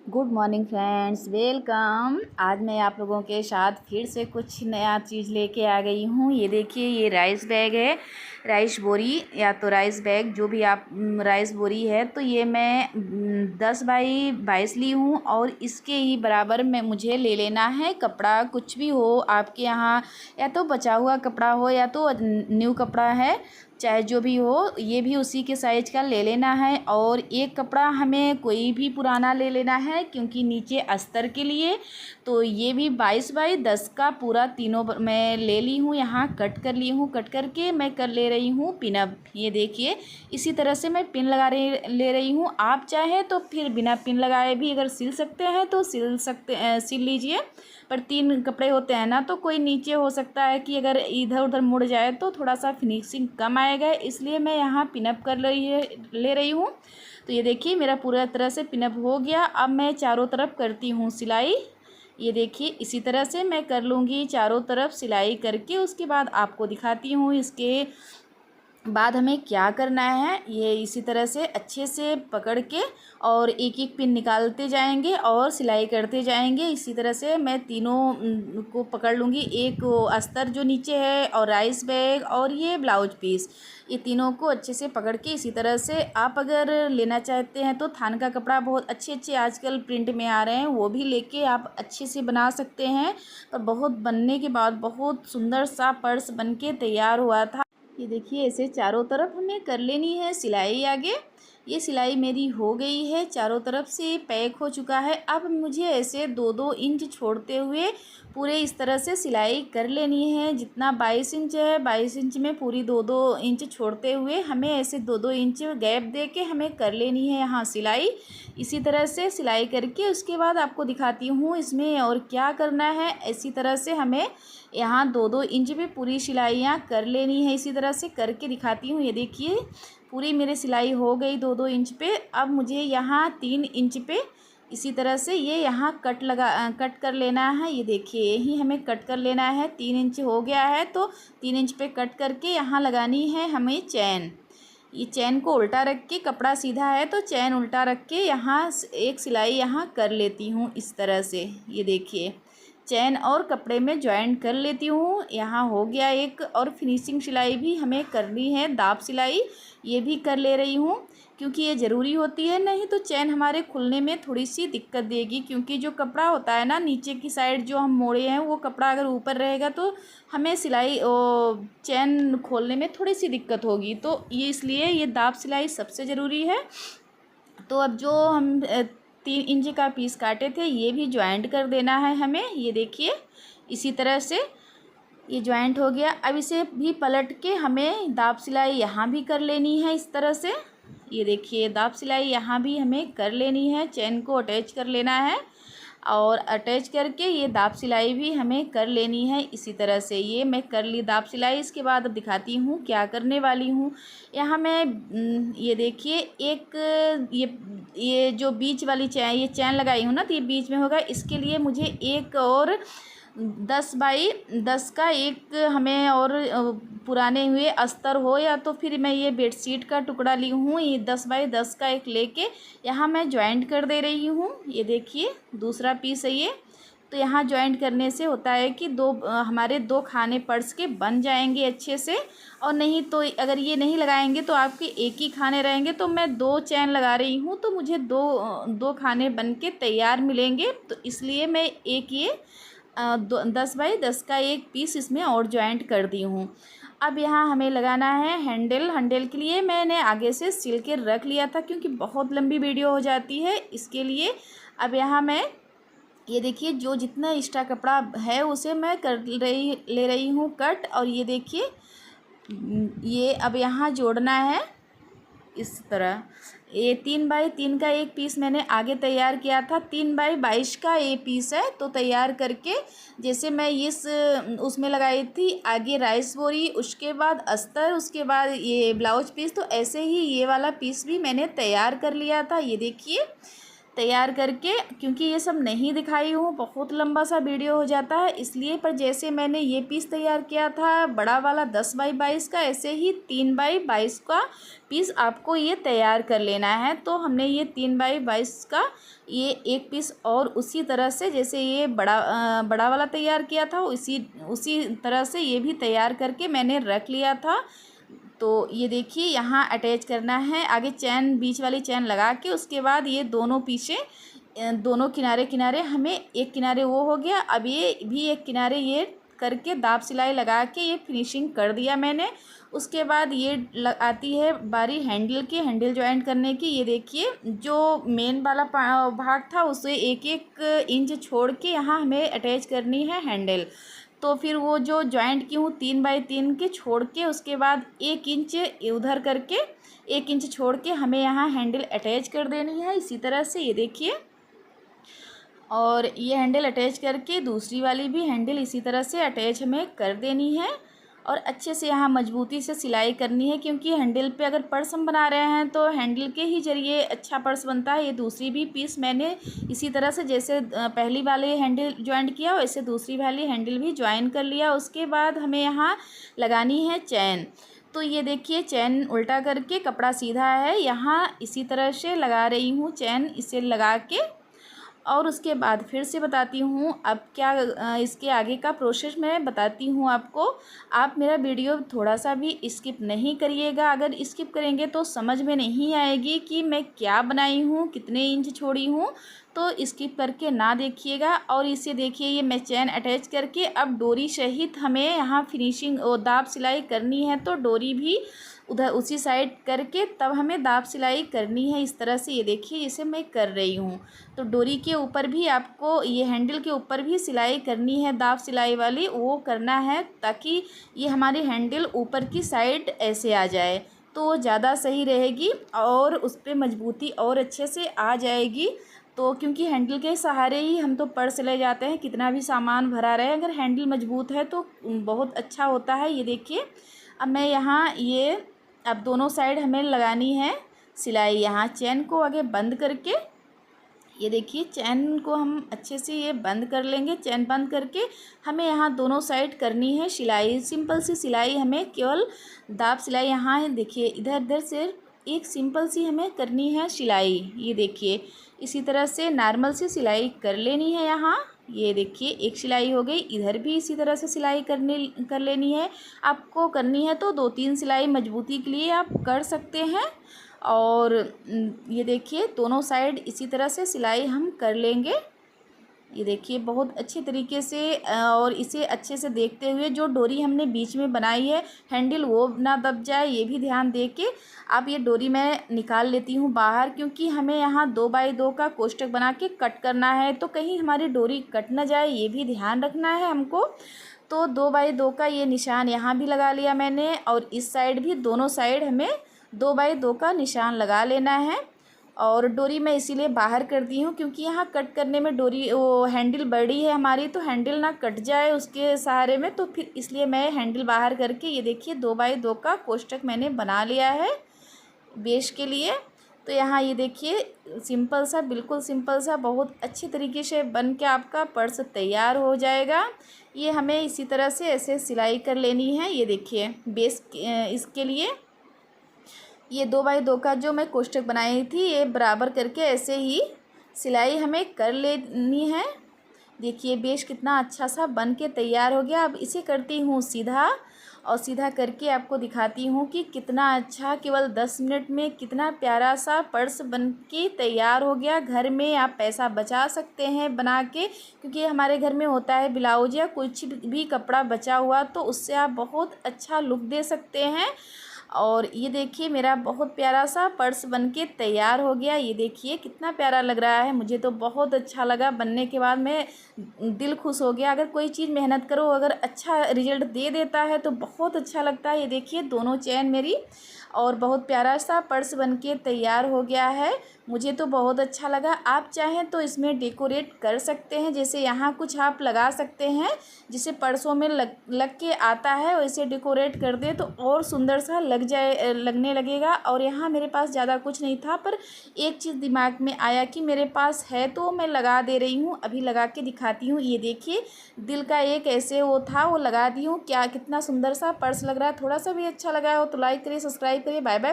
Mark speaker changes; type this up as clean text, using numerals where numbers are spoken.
Speaker 1: Good morning friends, welcome. आज मैं आप लोगों के साथ फिर से कुछ नया चीज़ लेके आ गई हूँ। ये देखिए, ये राइस बैग है, राइस बोरी या तो राइस बैग, जो भी आप राइस बोरी है। तो ये मैं 10x22 ली हूँ और इसके ही बराबर में मुझे ले लेना है कपड़ा। कुछ भी हो आपके यहाँ, या तो बचा हुआ कपड़ा हो या तो न्यू कपड़ा है, चाहे जो भी हो, ये भी उसी के साइज का ले लेना है। और एक कपड़ा हमें कोई भी पुराना ले लेना है, क्योंकि नीचे अस्तर के लिए। तो ये भी 22x10 का पूरा तीनों मैं ले ली हूँ। यहाँ कट कर ली हूँ, कट करके मैं कर ले रही हूँ पिनअप। ये देखिए, इसी तरह से मैं पिन ले रही हूँ। आप चाहे तो फिर बिना पिन लगाए भी अगर सिल सकते हैं तो सिल लीजिए। पर 3 कपड़े होते हैं ना, तो कोई नीचे हो सकता है कि अगर इधर उधर मुड़ जाए तो थोड़ा सा फिनिशिंग कम आएगा, इसलिए मैं यहाँ पिनअप ले रही हूँ। तो ये देखिए, मेरा पूरा तरह से पिनअप हो गया। अब मैं चारों तरफ करती हूँ सिलाई। ये देखिए, इसी तरह से मैं कर लूँगी चारों तरफ सिलाई करके। उसके बाद आपको दिखाती हूँ इसके बाद हमें क्या करना है। ये इसी तरह से अच्छे से पकड़ के और एक एक पिन निकालते जाएंगे और सिलाई करते जाएंगे। इसी तरह से मैं तीनों को पकड़ लूँगी, एक अस्तर जो नीचे है और राइस बैग और ये ब्लाउज पीस, ये तीनों को अच्छे से पकड़ के इसी तरह से आप अगर लेना चाहते हैं तो थान का कपड़ा बहुत अच्छे अच्छे आजकल प्रिंट में आ रहे हैं, वो भी लेके आप अच्छे से बना सकते हैं। पर बहुत बनने के बाद बहुत सुंदर सा पर्स बन के तैयार हुआ था। ये देखिए, ऐसे चारों तरफ हमें कर लेनी है सिलाई आगे। ये सिलाई मेरी हो गई है, चारों तरफ से पैक हो चुका है। अब मुझे ऐसे 2-2 इंच छोड़ते हुए पूरे इस तरह से सिलाई कर लेनी है। जितना 22 इंच है, 22 इंच में पूरी 2-2 इंच छोड़ते हुए हमें ऐसे 2-2 इंच गैप दे के हमें कर लेनी है यहाँ सिलाई। इसी तरह से सिलाई करके उसके बाद आपको दिखाती हूँ इसमें और क्या करना है। इसी तरह से हमें यहाँ 2-2 इंच पे पूरी सिलाइयाँ कर लेनी है। इसी तरह से करके दिखाती हूँ। ये देखिए, पूरी मेरी सिलाई हो गई 2-2 इंच पे। अब मुझे यहाँ 3 इंच पे इसी तरह से ये यहाँ कट कर लेना है। ये देखिए, यही हमें कट कर लेना है। 3 इंच हो गया है तो 3 इंच पे कट करके यहाँ लगानी है हमें चैन। ये चैन को उल्टा रख के, कपड़ा सीधा है तो चैन उल्टा रख के यहाँ एक सिलाई यहाँ कर लेती हूँ इस तरह से। ये देखिए, चैन और कपड़े में जॉइंट कर लेती हूँ। यहाँ हो गया एक। और फिनिशिंग सिलाई भी हमें करनी है, दाब सिलाई, ये भी कर ले रही हूँ, क्योंकि ये ज़रूरी होती है। नहीं तो चैन हमारे खुलने में थोड़ी सी दिक्कत देगी, क्योंकि जो कपड़ा होता है ना नीचे की साइड जो हम मोड़े हैं, वो कपड़ा अगर ऊपर रहेगा तो हमें सिलाई चैन खोलने में थोड़ी सी दिक्कत होगी। तो ये इसलिए ये दाब सिलाई सबसे ज़रूरी है। तो अब जो हम 3 इंच का पीस काटे थे, ये भी ज्वाइंट कर देना है हमें। ये देखिए, इसी तरह से ये ज्वाइंट हो गया। अब इसे भी पलट के हमें दाब सिलाई यहाँ भी कर लेनी है इस तरह से। ये देखिए, दाब सिलाई यहाँ भी हमें कर लेनी है, चैन को अटैच कर लेना है और अटैच करके ये दाब सिलाई भी हमें कर लेनी है इसी तरह से। ये मैं कर ली दाब सिलाई। इसके बाद अब दिखाती हूँ क्या करने वाली हूँ। यहाँ मैं ये देखिए, एक ये जो बीच वाली ये चैन लगाई हूँ ना, तो ये बीच में होगा। इसके लिए मुझे एक और 10x10 का एक हमें और पुराने हुए अस्तर हो, या तो फिर मैं ये बेडशीट का टुकड़ा ली हूँ, ये 10x10 का एक लेके यहाँ मैं ज्वाइंट कर दे रही हूँ। ये देखिए, दूसरा पीस है ये। तो यहाँ ज्वाइंट करने से होता है कि हमारे 2 खाने पर्स के बन जाएंगे अच्छे से। और नहीं तो अगर ये नहीं लगाएंगे तो आपके एक ही खाने रहेंगे। तो मैं 2 चैन लगा रही हूँ, तो मुझे दो खाने बन के तैयार मिलेंगे। तो इसलिए मैं एक ये 10x10 का एक पीस इसमें और ज्वाइंट कर दी हूँ। अब यहाँ हमें लगाना है हैंडल। हैंडल के लिए मैंने आगे से सिल के रख लिया था, क्योंकि बहुत लंबी वीडियो हो जाती है इसके लिए। अब यहाँ मैं ये देखिए, जो जितना एक्स्ट्रा कपड़ा है उसे मैं ले रही हूँ कट। और ये देखिए, ये अब यहाँ जोड़ना है इस तरह। ये 3x3 का एक पीस मैंने आगे तैयार किया था, 3x22 का ये पीस है। तो तैयार करके जैसे मैं उसमें लगाई थी आगे राइस बोरी, उसके बाद अस्तर, उसके बाद ये ब्लाउज पीस, तो ऐसे ही ये वाला पीस भी मैंने तैयार कर लिया था। ये देखिए, तैयार करके, क्योंकि ये सब नहीं दिखाई हूँ, बहुत लंबा सा वीडियो हो जाता है इसलिए। पर जैसे मैंने ये पीस तैयार किया था बड़ा वाला 10x22 का, ऐसे ही 3x22 का पीस आपको ये तैयार कर लेना है। तो हमने ये 3x22 का ये एक पीस और उसी तरह से जैसे ये बड़ा वाला तैयार किया था उसी तरह से ये भी तैयार करके मैंने रख लिया था। तो ये देखिए यहाँ अटैच करना है, आगे चैन बीच वाली चैन लगा के उसके बाद ये दोनों पीछे दोनों किनारे किनारे हमें एक किनारे वो हो गया। अब ये भी एक किनारे ये करके दाब सिलाई लगा के ये फिनिशिंग कर दिया मैंने। उसके बाद ये आती है बारी हैंडल जॉइंट करने की। ये देखिए जो मेन वाला भाग था उसे एक एक इंच छोड़ के यहाँ हमें अटैच करनी है हैंडल। तो फिर वो जो जॉइंट की हूँ 3x3 के छोड़ के उसके बाद 1 इंच उधर करके 1 इंच छोड़ के हमें यहाँ हैंडल अटैच कर देनी है इसी तरह से। ये देखिए, और ये हैंडल अटैच करके दूसरी वाली भी हैंडल इसी तरह से अटैच हमें कर देनी है और अच्छे से यहाँ मजबूती से सिलाई करनी है, क्योंकि हैंडल पे अगर पर्स हम बना रहे हैं तो हैंडल के ही जरिए अच्छा पर्स बनता है। ये दूसरी भी पीस मैंने इसी तरह से जैसे पहली वाले हैंडल ज्वाइंट किया वैसे दूसरी वाली हैंडल भी ज्वाइन कर लिया। उसके बाद हमें यहाँ लगानी है चैन। तो ये देखिए चैन उल्टा करके कपड़ा सीधा है, यहाँ इसी तरह से लगा रही हूँ चैन, इसे लगा के। और उसके बाद फिर से बताती हूँ अब क्या इसके आगे का प्रोसेस मैं बताती हूँ आपको। आप मेरा वीडियो थोड़ा सा भी स्किप नहीं करिएगा, अगर स्किप करेंगे तो समझ में नहीं आएगी कि मैं क्या बनाई हूँ, कितने इंच छोड़ी हूँ। तो स्किप करके ना देखिएगा। और इसे देखिए ये मैं चैन अटैच करके अब डोरी सहित हमें यहाँ फिनिशिंग और दाब सिलाई करनी है। तो डोरी भी उधर उसी साइड करके तब हमें दाब सिलाई करनी है इस तरह से। ये देखिए इसे मैं कर रही हूँ। तो डोरी के ऊपर भी आपको ये हैंडल के ऊपर भी सिलाई करनी है, दाब सिलाई वाली वो करना है ताकि ये हमारी हैंडल ऊपर की साइड ऐसे आ जाए तो ज़्यादा सही रहेगी और उस पर मजबूती और अच्छे से आ जाएगी। तो क्योंकि हैंडल के सहारे ही हम तो पर्स ले जाते हैं, कितना भी सामान भरा रहे, अगर हैंडल मजबूत है तो बहुत अच्छा होता है। ये देखिए अब मैं यहाँ ये अब दोनों साइड हमें लगानी है सिलाई। यहाँ चैन को आगे बंद करके ये देखिए चैन को हम अच्छे से ये बंद कर लेंगे। चैन बंद करके हमें यहाँ दोनों साइड करनी है सिलाई, सिंपल सी सिलाई, हमें केवल दाब सिलाई यहाँ है देखिए इधर उधर से एक सिंपल सी हमें करनी है सिलाई। ये देखिए इसी तरह से नॉर्मल से सिलाई कर लेनी है। यहाँ ये देखिए एक सिलाई हो गई, इधर भी इसी तरह से सिलाई कर लेनी है। आपको करनी है तो 2-3 सिलाई मजबूती के लिए आप कर सकते हैं। और ये देखिए दोनों साइड इसी तरह से सिलाई हम कर लेंगे। ये देखिए बहुत अच्छे तरीके से और इसे अच्छे से देखते हुए जो डोरी हमने बीच में बनाई है हैंडल वो ना दब जाए ये भी ध्यान दे के अब ये डोरी मैं निकाल लेती हूँ बाहर, क्योंकि हमें यहाँ 2x2 का कोष्ठक बना के कट करना है तो कहीं हमारी डोरी कट ना जाए ये भी ध्यान रखना है हमको। तो 2x2 का ये निशान यहाँ भी लगा लिया मैंने और इस साइड भी दोनों साइड हमें 2x2 का निशान लगा लेना है। और डोरी मैं इसीलिए बाहर कर दी हूँ क्योंकि यहाँ कट करने में डोरी वो हैंडल बड़ी है हमारी, तो हैंडल ना कट जाए उसके सहारे में, तो फिर इसलिए मैं हैंडल बाहर करके ये देखिए 2x2 का कोष्ठक मैंने बना लिया है बेस के लिए। तो यहाँ ये देखिए सिंपल सा, बिल्कुल सिंपल सा, बहुत अच्छी तरीके से बन के आपका पर्स तैयार हो जाएगा। ये हमें इसी तरह से ऐसे सिलाई कर लेनी है। ये देखिए बेस इसके लिए ये 2x2 का जो मैं कोष्ठक बनाई थी ये बराबर करके ऐसे ही सिलाई हमें कर लेनी है। देखिए बेस कितना अच्छा सा बन के तैयार हो गया। अब इसे करती हूँ सीधा और सीधा करके आपको दिखाती हूँ कि कितना अच्छा, केवल 10 मिनट में कितना प्यारा सा पर्स बन के तैयार हो गया। घर में आप पैसा बचा सकते हैं बना के, क्योंकि हमारे घर में होता है ब्लाउज या कुछ भी कपड़ा बचा हुआ तो उससे आप बहुत अच्छा लुक दे सकते हैं। और ये देखिए मेरा बहुत प्यारा सा पर्स बनके तैयार हो गया। ये देखिए कितना प्यारा लग रहा है, मुझे तो बहुत अच्छा लगा। बनने के बाद मैं दिल खुश हो गया। अगर कोई चीज़ मेहनत करो अगर अच्छा रिजल्ट दे देता है तो बहुत अच्छा लगता है। ये देखिए दोनों चैन मेरी और बहुत प्यारा सा पर्स बनके तैयार हो गया है। मुझे तो बहुत अच्छा लगा। आप चाहें तो इसमें डेकोरेट कर सकते हैं, जैसे यहाँ कुछ आप लगा सकते हैं जिसे पर्सों में लग के आता है, वैसे डेकोरेट कर दे तो और सुंदर सा लगने लगेगा। और यहाँ मेरे पास ज़्यादा कुछ नहीं था, पर एक चीज़ दिमाग में आया कि मेरे पास है तो मैं लगा दे रही हूँ। अभी लगा के दिखाती हूँ। ये देखिए, दिल का एक ऐसे वो था, वो लगा दी हूँ। क्या कितना सुंदर सा पर्स लग रहा है। थोड़ा सा भी अच्छा लगा हो तो लाइक करिए, सब्सक्राइब करिए। Bye bye.